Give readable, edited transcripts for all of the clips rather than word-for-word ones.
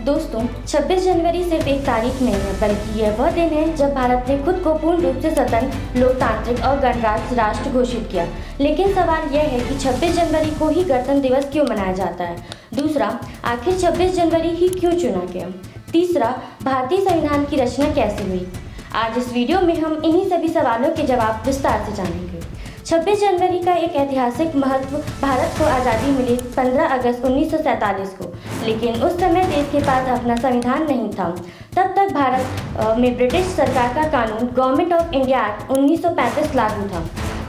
दोस्तों, 26 जनवरी सिर्फ एक तारीख नहीं है, बल्कि यह वह दिन है जब भारत ने खुद को पूर्ण रूप से स्वतंत्र, लोकतांत्रिक और गणराज्य राष्ट्र घोषित किया। लेकिन सवाल यह है कि 26 जनवरी को ही गणतंत्र दिवस क्यों मनाया जाता है? दूसरा, आखिर 26 जनवरी ही क्यों चुना गया? तीसरा, भारतीय संविधान की रचना कैसे हुई? आज इस वीडियो में हम इन्हीं सभी सवालों के जवाब विस्तार से जानेंगे। 26 जनवरी का एक ऐतिहासिक महत्व। भारत को आज़ादी मिली 15 अगस्त 1947 को, लेकिन उस समय देश के पास अपना संविधान नहीं था। तब तक भारत में ब्रिटिश सरकार का कानून गवर्नमेंट ऑफ इंडिया एक्ट 1935 लागू था।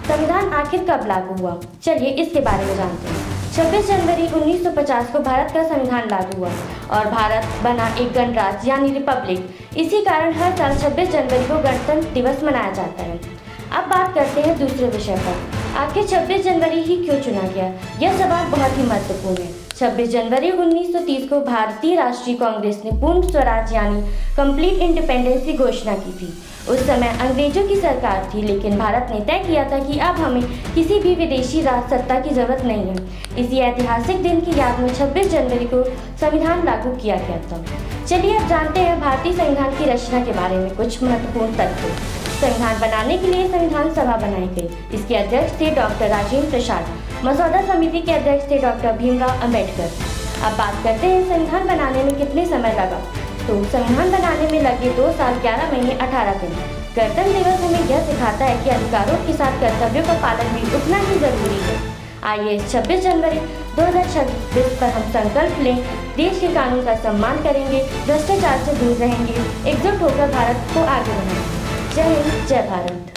संविधान आखिर कब लागू हुआ? चलिए इसके बारे में जानते हैं। 26 जनवरी 1950 को भारत का संविधान लागू हुआ और भारत बना एक गणराज्य यानी रिपब्लिक। इसी कारण हर साल 26 जनवरी को गणतंत्र दिवस मनाया जाता है। अब बात करते हैं दूसरे विषय पर। आखिर 26 जनवरी ही क्यों चुना गया? यह सवाल बहुत ही महत्वपूर्ण है। 26 जनवरी 1930 को भारतीय राष्ट्रीय कांग्रेस ने पूर्ण स्वराज यानी कंप्लीट इंडिपेंडेंस की घोषणा की थी। उस समय अंग्रेजों की सरकार थी, लेकिन भारत ने तय किया था कि अब हमें किसी भी विदेशी राज सत्ता की जरूरत नहीं है। इसी ऐतिहासिक दिन की याद में 26 जनवरी को संविधान लागू किया गया था। चलिए अब जानते हैं भारतीय संविधान की रचना के बारे में कुछ महत्वपूर्ण तथ्य। संविधान बनाने के लिए संविधान सभा बनाई गई। इसके अध्यक्ष थे डॉक्टर राजेंद्र प्रसाद। मसौदा समिति के अध्यक्ष थे डॉक्टर भीमराव अंबेडकर। अब बात करते हैं संविधान बनाने में कितने समय लगा। तो संविधान बनाने में लगे 2 साल 11 महीने 18 दिन। गणतंत्र दिवस हमें यह सिखाता है कि अधिकारों के साथ कर्तव्यों का पालन भी उतना ही जरूरी है। आइए 26 जनवरी 2026 पर हम संकल्प लें, देश के कानून का सम्मान करेंगे, भ्रष्टाचार से दूर रहेंगे, एकजुट होकर भारत को आगे बढ़ाएंगे। जय हिंद, जय भारत।